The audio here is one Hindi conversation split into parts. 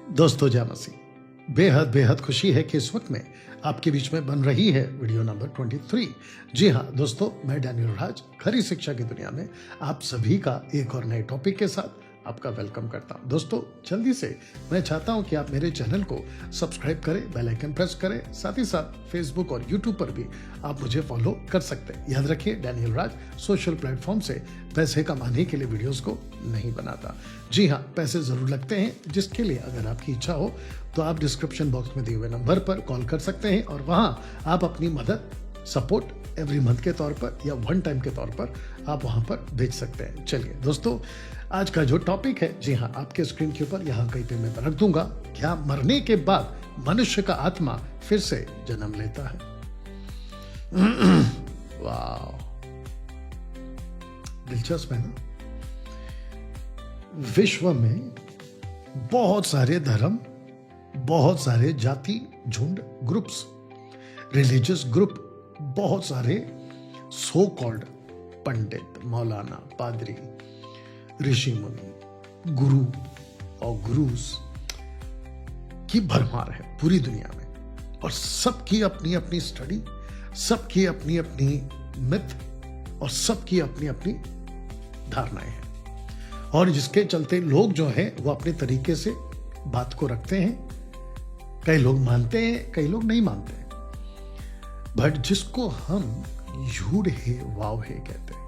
दोस्तों जय मसीह। बेहद बेहद खुशी है कि इस वक्त में आपके बीच में बन रही है वीडियो नंबर 23। जी हाँ दोस्तों, मैं डैनियल राज खरी शिक्षा की दुनिया में आप सभी का एक और नए टॉपिक के साथ आपका वेलकम करता हूं। दोस्तों जल्दी से मैं चाहता हूं कि आप मेरे चैनल को सब्सक्राइब करें, बेल आइकन प्रेस करें, साथ ही साथ फेसबुक और यूट्यूब पर भी आप मुझे फॉलो कर सकते हैं। याद रखिए, डैनियल राज सोशल प्लेटफॉर्म से पैसे कमाने के लिए वीडियोस को नहीं बनाता। जी हाँ, पैसे जरूर लगते हैं, जिसके लिए अगर आपकी इच्छा हो तो आप डिस्क्रिप्शन बॉक्स में दिए हुए नंबर पर कॉल कर सकते हैं और वहां आप अपनी मदद, सपोर्ट एवरी मंथ के तौर पर या वन टाइम के तौर पर आप वहां पर भेज सकते हैं। चलिए दोस्तों, आज का जो टॉपिक है, जी हाँ, आपके स्क्रीन के ऊपर यहाँ कहीं पे मैं रख दूंगा। क्या मरने के बाद मनुष्य का आत्मा फिर से जन्म लेता है? वाह, दिलचस्प है ना। विश्व में बहुत सारे धर्म, बहुत सारे जाति, झुंड, ग्रुप्स, रिलीजियस ग्रुप, बहुत सारे सो कॉल्ड पंडित, मौलाना, पादरी, ऋषि मुनि, गुरु और गुरुस की भरमार है पूरी दुनिया में। और सबकी अपनी अपनी स्टडी, सबकी अपनी अपनी मिथ और सबकी अपनी अपनी धारणाएं हैं। और जिसके चलते लोग जो हैं वो अपने तरीके से बात को रखते हैं। कई लोग मानते हैं, कई लोग नहीं मानते हैं। बट जिसको हम यूड हे वाव हे कहते हैं,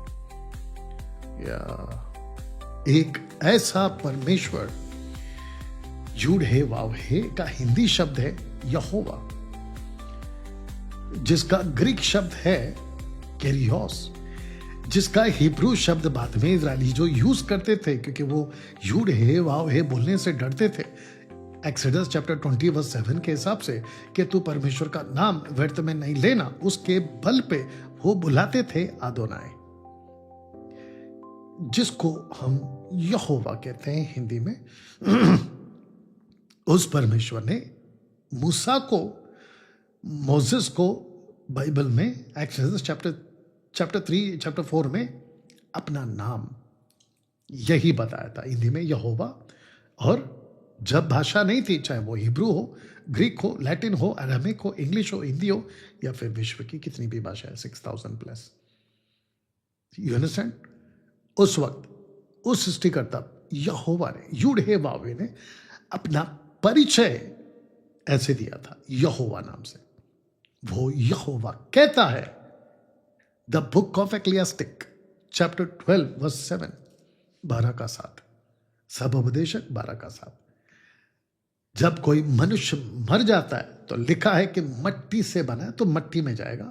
या एक ऐसा परमेश्वर, यूड हे वाव हे का हिंदी शब्द है यहोवा, जिसका ग्रीक शब्द है कैरियोस, जिसका हिब्रू शब्द बाद में इजरायली जो यूज करते थे, क्योंकि वो यूड हे वाव हे बोलने से डरते थे। एक्सोडस चैप्टर 20:7 के हिसाब से कि तू परमेश्वर का नाम व्यर्थ में नहीं लेना, उसके बल पे वो बुलाते थे आदोनाय, जिसको हम यहोवा कहते हैं हिंदी में। उस परमेश्वर ने मूसा को, मोसेस को बाइबल में एक्सोडस चैप्टर 3 चैप्टर 4 में अपना नाम यही बताया था, हिंदी में यहोवा। और जब भाषा नहीं थी, चाहे वो हिब्रू हो, ग्रीक हो, लैटिन हो, अरामिक हो, इंग्लिश हो, हिंदी हो, या फिर विश्व की कितनी भी भाषा है, 6000 प्लस, यू अंडरस्टैंड। उस वक्त उस सृष्टिकर्ता यहोवा ने, यूड हे वावे ने अपना परिचय ऐसे दिया था, यहोवा नाम से। वो यहोवा कहता है, द बुक ऑफ एक्लियास्टिक चैप्टर 12:7, 12:7, सब उपदेशक 12:7। जब कोई मनुष्य मर जाता है तो लिखा है कि मट्टी से बना है तो मट्टी में जाएगा,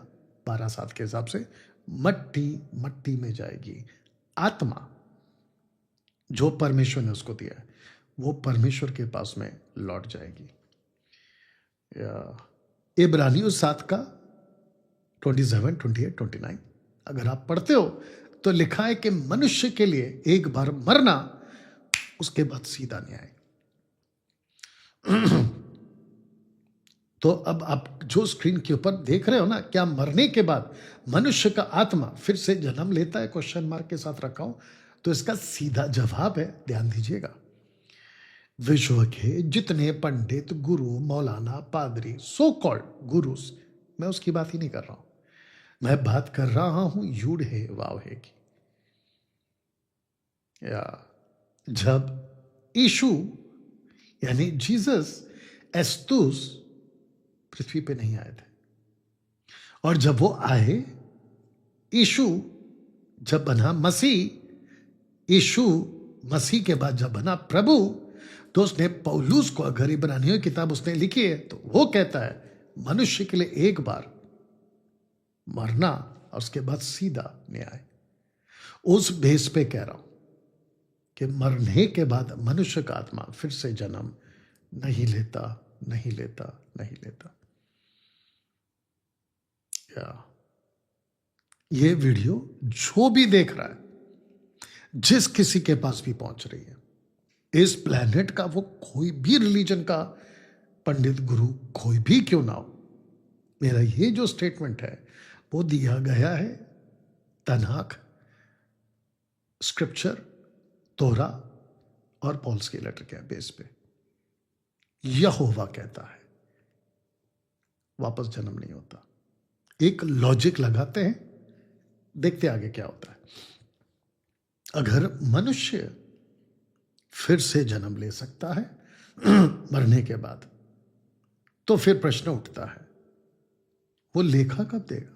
12:7 के हिसाब से मट्टी में जाएगी। आत्मा जो परमेश्वर ने उसको दिया है वो परमेश्वर के पास में लौट जाएगी। इब्रानियों 7 का 27, 28, 29 अगर आप पढ़ते हो तो लिखा है कि मनुष्य के लिए एक बार मरना, उसके बाद सीधा न्याय। तो अब आप जो स्क्रीन के ऊपर देख रहे हो ना, क्या मरने के बाद मनुष्य का आत्मा फिर से जन्म लेता है, क्वेश्चन मार्क के साथ रखा हूं, तो इसका सीधा जवाब है, ध्यान दीजिएगा, विश्व के जितने पंडित, गुरु, मौलाना, पादरी, सो कॉल्ड गुरुस, मैं उसकी बात ही नहीं कर रहा हूं, मैं बात कर रहा हूं यूड हे वाव हे की। या जब यीशु यानी जीसस एस्तुस पृथ्वी पे नहीं आए थे, और जब वो आए, यीशु जब बना मसीह, यीशु मसीह के बाद जब बना प्रभु, तो उसने पौलुस को, अगर इब्रानियों की किताब उसने लिखी है, तो वो कहता है मनुष्य के लिए एक बार मरना और उसके बाद सीधा न्याय। उस बेस पे कह रहा हूं कि मरने के बाद मनुष्य का आत्मा फिर से जन्म नहीं लेता, नहीं लेता, नहीं लेता। ये वीडियो जो भी देख रहा है, जिस किसी के पास भी पहुंच रही है, इस प्लेनेट का वो कोई भी रिलीजन का पंडित, गुरु, कोई भी क्यों ना हो, मेरा ये जो स्टेटमेंट है वो दिया गया है तनाख, स्क्रिप्चर, तोरा और पॉल्स के लेटर के बेस पे। यहोवा कहता है वापस जन्म नहीं होता। एक लॉजिक लगाते हैं, देखते आगे क्या होता है। अगर मनुष्य फिर से जन्म ले सकता है मरने के बाद, तो फिर प्रश्न उठता है वो लेखा कब देगा?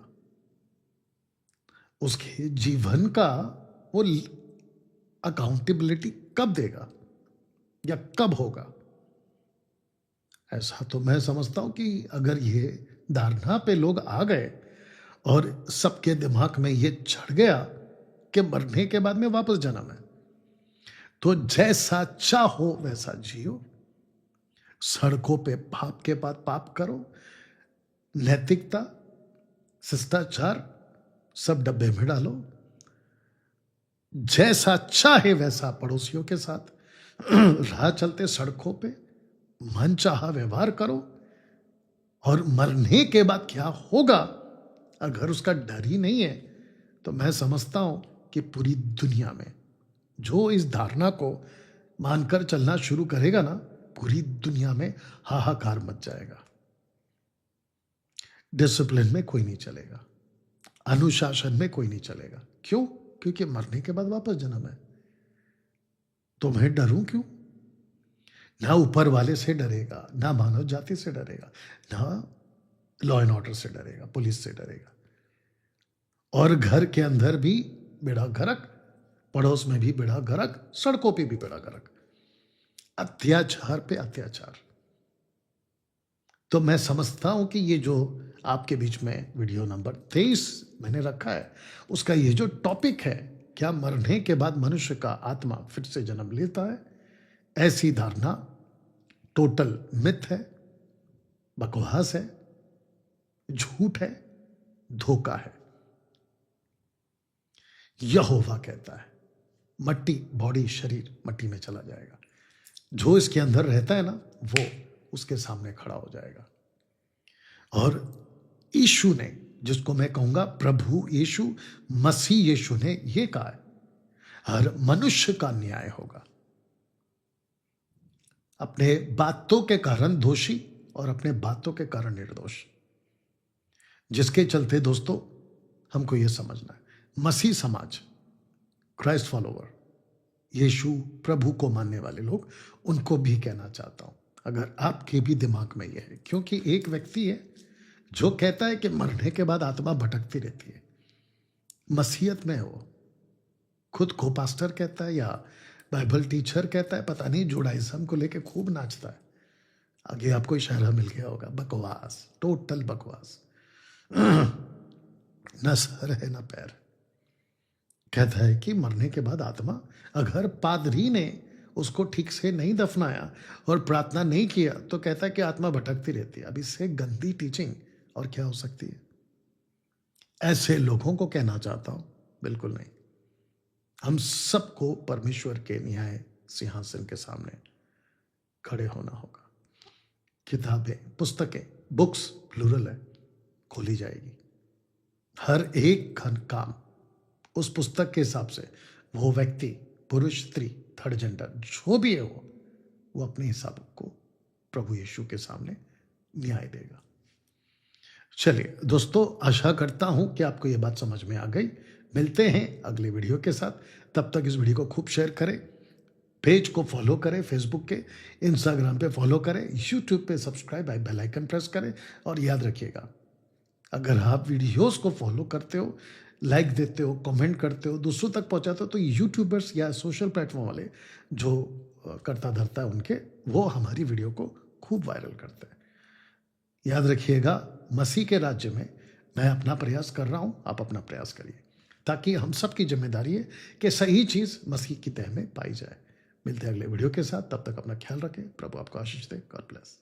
उसके जीवन का वो अकाउंटेबिलिटी कब देगा या कब होगा? ऐसा तो मैं समझता हूं कि अगर ये धारणा पे लोग आ गए और सबके दिमाग में ये चढ़ गया कि मरने के बाद में वापस जन्म है, तो जैसा चाहो वैसा जियो, सड़कों पे पाप के बाद पाप करो, नैतिकता शिष्टाचार सब डब्बे में डालो, जैसा चाहे वैसा पड़ोसियों के साथ राह चलते सड़कों पे मन चाहा व्यवहार करो, और मरने के बाद क्या होगा अगर उसका डर ही नहीं है, तो मैं समझता हूं कि पूरी दुनिया में जो इस धारणा को मानकर चलना शुरू करेगा ना, पूरी दुनिया में हाहाकार मच जाएगा। डिसिप्लिन में कोई नहीं चलेगा, अनुशासन में कोई नहीं चलेगा। क्यों? क्योंकि मरने के बाद वापस जन्म है। तो मैं डरूं क्यों? ना ऊपर वाले से डरेगा, ना मानव जाति से डरेगा, ना लॉ एंड ऑर्डर से डरेगा, पुलिस से डरेगा, और घर के अंदर भी बेड़ा गर्क, पड़ोस में भी बेड़ा गर्क, सड़कों पे भी बेड़ा गर्क, अत्याचार पे अत्याचार। तो मैं समझता हूं कि ये जो आपके बीच में वीडियो नंबर 23 मैंने रखा है, उसका ये जो टॉपिक है, क्या मरने के बाद मनुष्य का आत्मा फिर से जन्म लेता है, ऐसी धारणा टोटल मिथ है, बकवास है, झूठ है, धोखा है। यहोवा कहता है मट्टी, बॉडी, शरीर मट्टी में चला जाएगा, जो इसके अंदर रहता है ना वो उसके सामने खड़ा हो जाएगा। और यीशु ने, जिसको मैं कहूंगा प्रभु यीशु मसीह यीशु ने ये कहा है, हर मनुष्य का न्याय होगा, अपने बातों के कारण दोषी और अपने बातों के कारण निर्दोष। जिसके चलते दोस्तों हमको यह समझना है, मसीह समाज, क्राइस्ट फॉलोवर, यीशु प्रभु को मानने वाले लोग, उनको भी कहना चाहता हूं, अगर आपके भी दिमाग में यह है, क्योंकि एक व्यक्ति है जो कहता है कि मरने के बाद आत्मा भटकती रहती है, मसीहत में है वो, खुद को पास्टर कहता है या बाइबल टीचर कहता है, पता नहीं, जुडाइज्म को लेके खूब नाचता है। आगे आपको इशारा मिल गया होगा, बकवास, टोटल बकवास, न सर है न पैर। कहता है कि मरने के बाद आत्मा, अगर पादरी ने उसको ठीक से नहीं दफनाया और प्रार्थना नहीं किया तो कहता है कि आत्मा भटकती रहती है। अब इससे गंदी टीचिंग और क्या हो सकती है? ऐसे लोगों को कहना चाहता हूं, बिल्कुल नहीं। हम सबको परमेश्वर के न्याय सिंहासन के सामने खड़े होना होगा। किताबें, पुस्तकें, बुक्स प्लूरल है, खोली जाएगी। हर एक काम उस पुस्तक के हिसाब से वो व्यक्ति, पुरुष, स्त्री, थर्ड जेंडर, जो भी है वो अपने हिसाब को प्रभु यीशु के सामने न्याय देगा। चलिए दोस्तों, आशा करता हूं कि आपको ये बात समझ में आ गई। मिलते हैं अगले वीडियो के साथ, तब तक इस वीडियो को खूब शेयर करें, पेज को फॉलो करें, फेसबुक के, इंस्टाग्राम पे फॉलो करें, यूट्यूब पे सब्सक्राइब, बेल आइकन प्रेस करें। और याद रखिएगा, अगर आप वीडियोस को फॉलो करते हो, लाइक देते हो, कमेंट करते हो, दूसरों तक पहुंचाते हो, तो यूट्यूबर्स या सोशल प्लेटफॉर्म वाले जो करता धरता है उनके, वो हमारी वीडियो को खूब वायरल करते हैं। याद रखिएगा, मसीह के राज्य में मैं अपना प्रयास कर रहा हूं, आप अपना प्रयास करिए, ताकि हम सबकी जिम्मेदारी है कि सही चीज़ मसीह की तह में पाई जाए। मिलते हैं अगले वीडियो के साथ, तब तक अपना ख्याल रखें। प्रभु आपको आशीष दे। God bless.